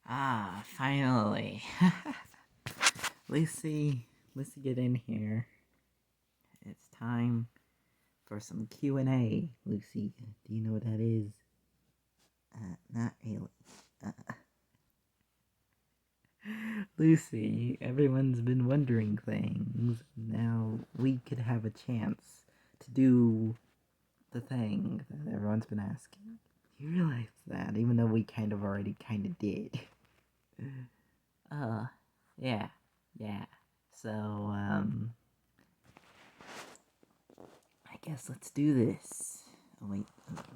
Finally. Lucy, get in here. It's time for some Q&A. Lucy, do you know what that is? Not really. Lucy, everyone's been wondering things. Now we could have a chance to do the thing that everyone's been asking. You realize that, even though we already did. Yeah. So, I guess let's do this. Oh, wait,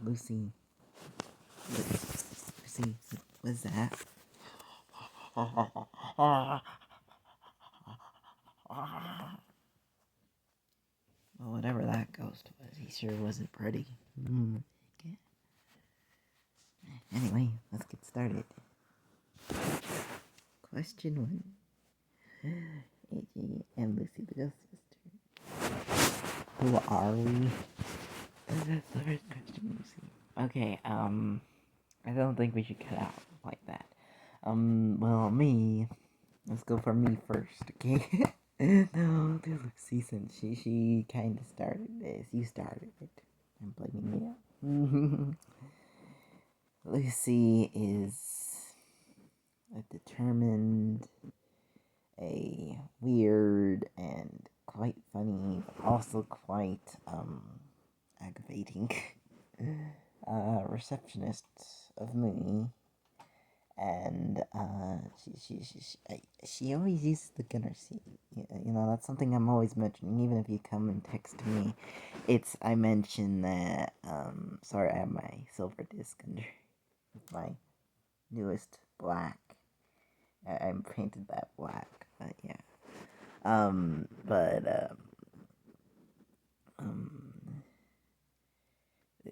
Lucy. Lucy, what's that? Well, whatever that ghost was, he sure wasn't pretty. Okay. Anyway, let's get started. Question 1. AJ and Lucy the Ghostbuster. Who are we? That's the first question, Lucy. Okay, I don't think we should cut out like that. Well, me. Let's go for me first, okay? No, Lucy, since she kind of started this. You started it. I'm blaming you. Lucy is a determined, a weird, and quite funny, but also quite, aggravating, receptionist of me. And she always uses the gunner seat. You know, that's something I'm always mentioning. Even if you come and text me, I mention that. Sorry, I have my silver disc under with my newest black. I painted that black, but yeah.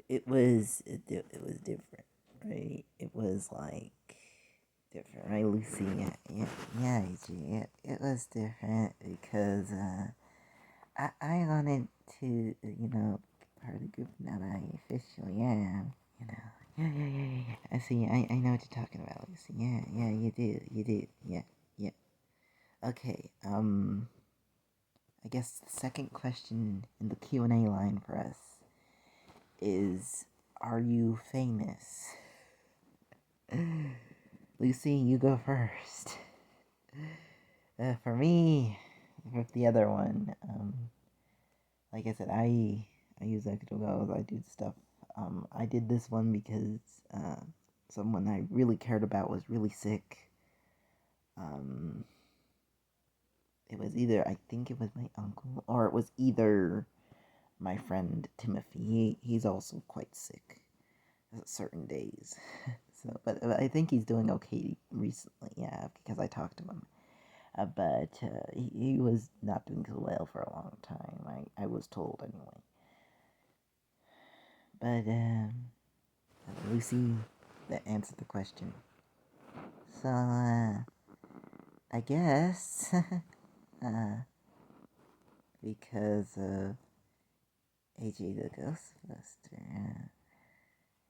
It was different, right? It was like different, right, Lucy? Yeah, it was different because I wanted to, be part of the group now that I officially am, Yeah. I see. I know what you're talking about, Lucy. Yeah, you do. Yeah. Okay. I guess the second question in the Q&A line for us is, are you famous? Lucy, you go first. For me, with the other one, like I said, I use ActiveGo, I do stuff. I did this one because someone I really cared about was really sick. It was either, I think it was my uncle, or it was either my friend Timothy. He's also quite sick certain days. But I think he's doing okay recently, yeah, because I talked to him. But he was not doing so well for a long time. I was told anyway. But Lucy, that answered the question. So I guess because of AJ the Ghostbuster,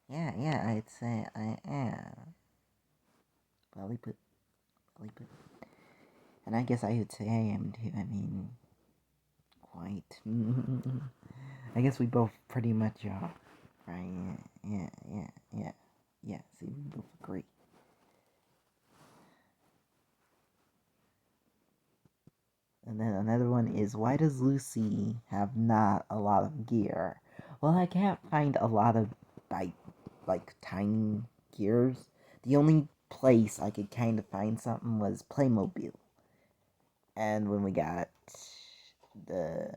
yeah, I'd say I am. Probably put. And I guess I would say I am too. I mean, quite. I guess we both pretty much are, right? Yeah. See, we both agree. And then another one is, why does Lucy have not a lot of gear? Well, I can't find a lot of like tiny gears. The only place I could kind of find something was Playmobil. And when we got the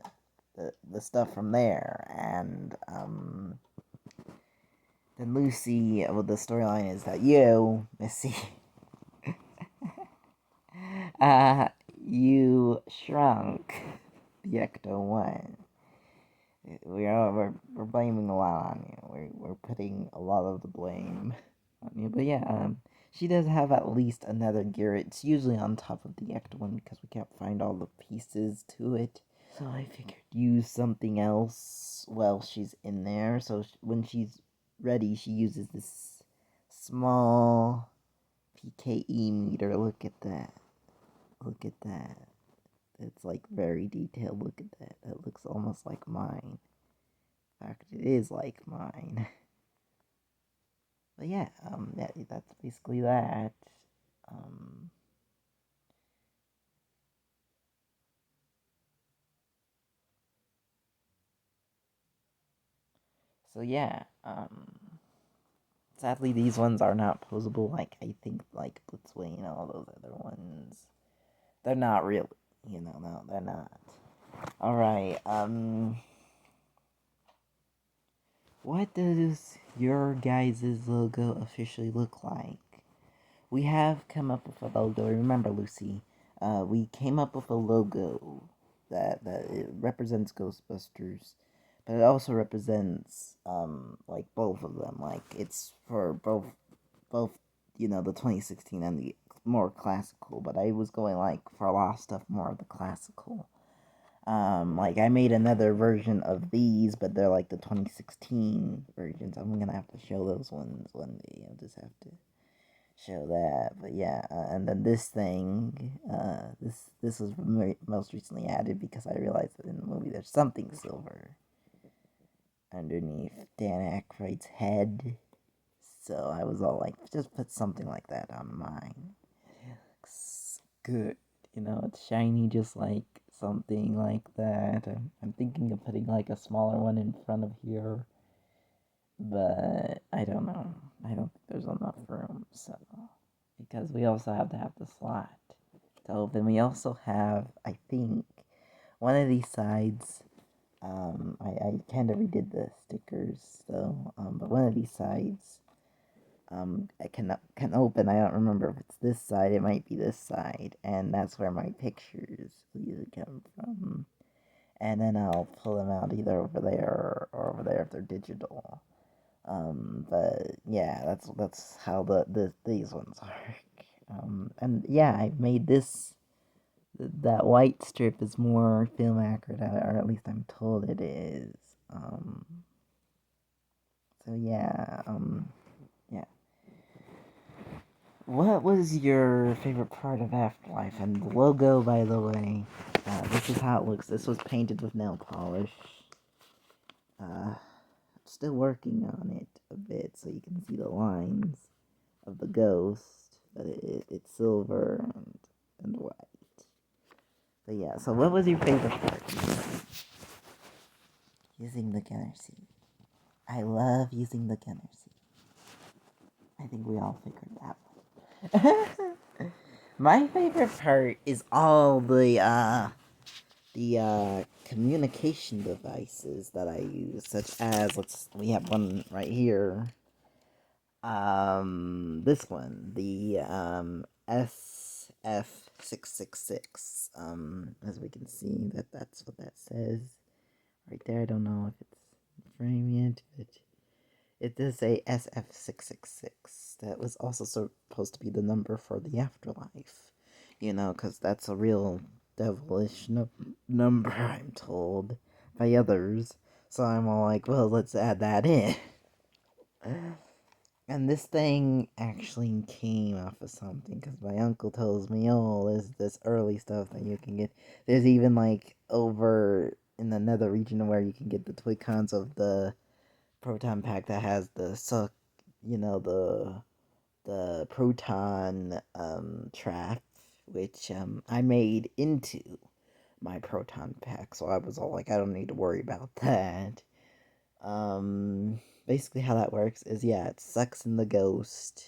stuff from there, and then Lucy, well, the storyline is that you, Missy, you shrunk the Ecto-1. We're blaming a lot on you. We're putting a lot of the blame on you. But yeah, she does have at least another gear. It's usually on top of the Ecto-1 because we can't find all the pieces to it. So I figured use something else while she's in there. So when she's ready, she uses this small PKE meter. Look at that. Look at that. It's like very detailed. Look at that. That looks almost like mine. In fact, it is like mine. But yeah, that's basically that. Um, so yeah, sadly these ones are not posable. Like I think like Blitzwing and all those other ones, they're not really. No, they're not. All right. What does your guys' logo officially look like? We have come up with a logo. Remember, Lucy, we came up with a logo that it represents Ghostbusters, but it also represents like both of them. Like it's for both the 2016 and the more classical. But I was going like for a lot of stuff more of the classical. Like I made another version of these, but they're like the 2016 versions. I'm gonna have to show those ones one day. I'll just have to show that. But yeah, and then this thing, this was most recently added because I realized that in the movie there's something silver underneath Dan Aykroyd's head. So I was all like, just put something like that on mine. It looks good. It's shiny just like something like that. I'm thinking of putting like a smaller one in front of here. But I don't know. I don't think there's enough room, so because we also have to have the slot to open. We also have, I think, one of these sides. I kind of redid the stickers though. But one of these sides, I can open. I don't remember if it's this side. It might be this side, and that's where my pictures usually come from. And then I'll pull them out either over there or over there if they're digital. But yeah, that's how these ones work. And yeah, I made this. That white strip is more film accurate, or at least I'm told it is. So yeah, yeah. What was your favorite part of Afterlife? And the logo, by the way, this is how it looks. This was painted with nail polish. Uh, Still working on it a bit so you can see the lines of the ghost, but it's silver and white. But yeah, so what was your favorite part? Using the gunner seat. I love using the gunner seat. I think we all figured that one. My favorite part is all the communication devices that I use, such as we have one right here. This one, the SF666. As we can see, that's what that says right there. I don't know if it's framed yet, but it does say SF666. That was also supposed to be the number for the afterlife. Because that's a real devilish number, I'm told, by others. So I'm all like, well, let's add that in. And this thing actually came off of something, because my uncle tells me, oh, there's this early stuff that you can get. There's even, like, over in another region where you can get the toy cons of the proton pack that has the suck, the proton trap, which I made into my proton pack, so I was all like, I don't need to worry about that. Basically how that works is, yeah, it sucks in the ghost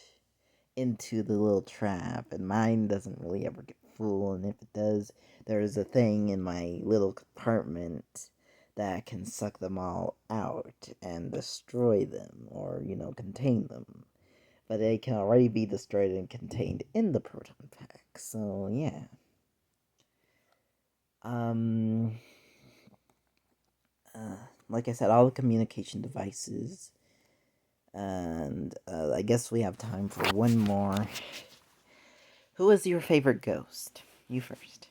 into the little trap, and mine doesn't really ever get full, and if it does, there's a thing in my little compartment that can suck them all out and destroy them, or, contain them. But they can already be destroyed and contained in the proton pack, so yeah. Um, like I said, all the communication devices. And I guess we have time for one more. Who is your favorite ghost? You first.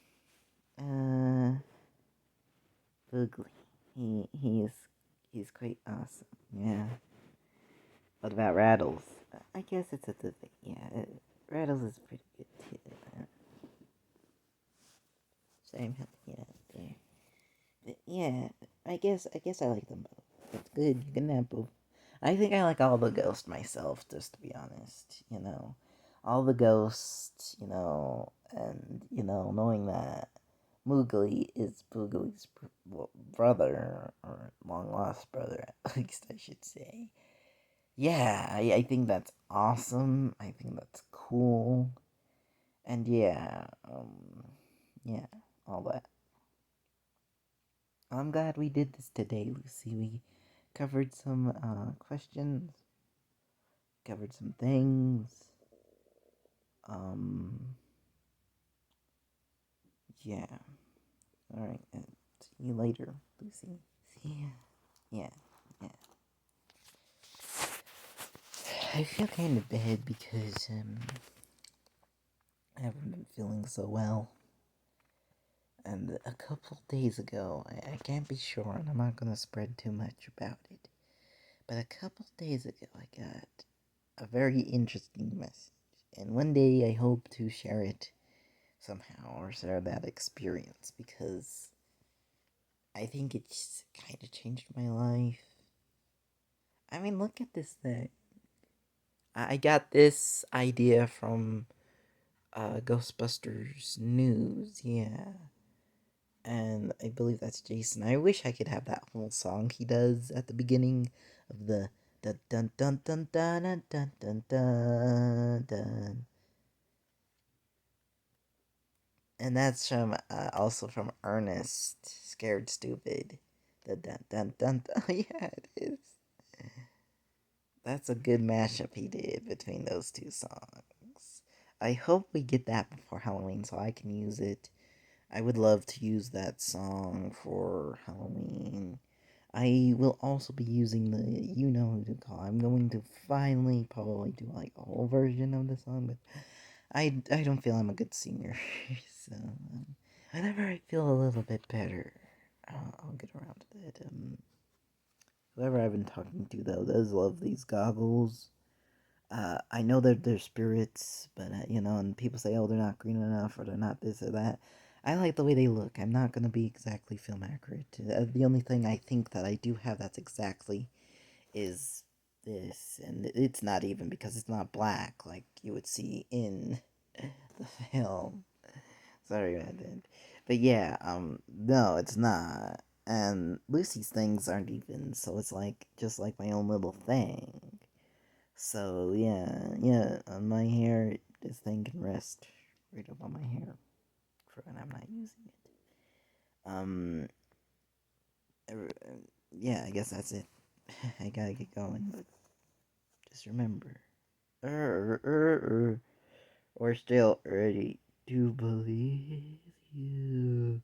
Boogly. He's quite awesome. Yeah. What about Rattles? I guess it's a the thing. Yeah, Rattles is pretty good too. Same, yeah, there. But yeah, I guess I like them both. It's good. You can have both. I think I like all the ghosts myself, just to be honest. All the ghosts. And knowing that Moogly is Boogly's brother, or long lost brother, at least I should say. Yeah, I think that's awesome. I think that's cool. And yeah, all that. I'm glad we did this today, Lucy. We covered some questions, covered some things. Um, yeah. All right. See you later, Lucy. See ya. Yeah, yeah. I feel kind of bad because I haven't been feeling so well. And a couple days ago, I can't be sure, and I'm not gonna spread too much about it. But a couple days ago, I got a very interesting message, and one day I hope to share it somehow, or share that experience, because I think it's kind of changed my life. I mean, look at this thing. I got this idea from Ghostbusters news, yeah. And I believe that's Jason. I wish I could have that whole song he does at the beginning of the dun dun dun dun dun dun dun dun dun. Dun. And that's from also from Ernest, Scared Stupid. The dun dun dun dun. Yeah, it is. That's a good mashup he did between those two songs. I hope we get that before Halloween so I can use it. I would love to use that song for Halloween. I will also be using the You Know Who to Call. I'm going to finally probably do like a whole version of the song, but I don't feel I'm a good singer. So, whenever I feel a little bit better, I'll get around to that. Whoever I've been talking to, though, does love these goggles. I know that they're spirits, but, and people say, oh, they're not green enough, or they're not this or that. I like the way they look. I'm not going to be exactly film accurate. The only thing I think that I do have that's exactly is this, and it's not even because it's not black like you would see in the film. Sorry about that. But yeah, no, it's not. And Lucy's things aren't even, so it's like just like my own little thing. So yeah, on my hair, this thing can rest right up on my hair for when I'm not using it. Um, yeah, I guess that's it. I gotta get going, but just remember, we're still ready to believe you.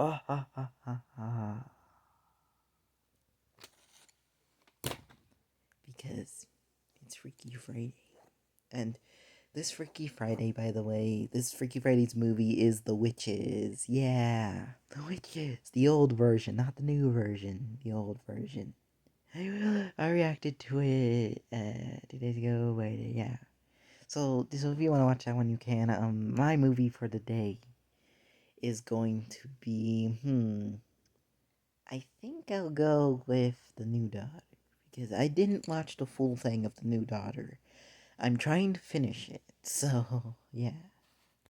Ah, ha, ha, ha, ha. Because it's Freaky Friday. And this Freaky Friday, by the way, this Freaky Friday's movie is The Witches. Yeah, The Witches. The old version, not the new version. The old version. I reacted to it 2 days ago. Wait, yeah. So if you want to watch that one, you can. My movie for the day is going to be I think I'll go with The New Daughter because I didn't watch the full thing of The New Daughter. I'm trying to finish it, so yeah.